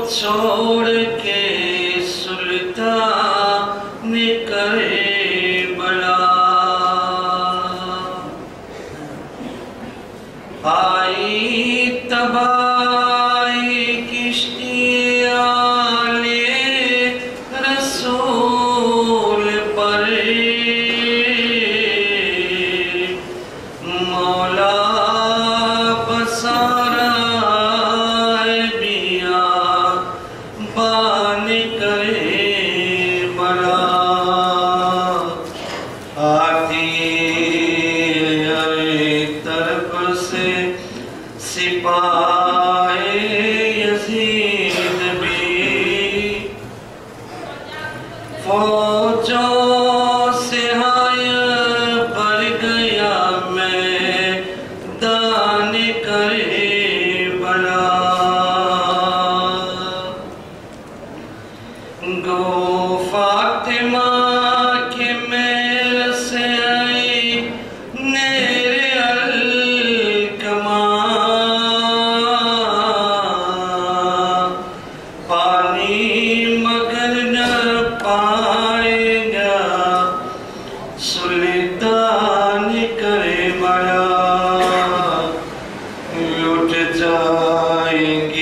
छोड़ के सुल्तान करे बड़ा आई तबाही किश्तियाँ ले रसूल पर मौला बसारा बिया बान करे बड़ा आती हर तरफ से सिपाही यजीद भी फौजों से हाय पर गया मैं दान करे बड़ा गो फातिमा के मेल से आई नेरे अलकमा पानी मगर न पाएगा सुल्तान करे बड़ा लुट जाएंगे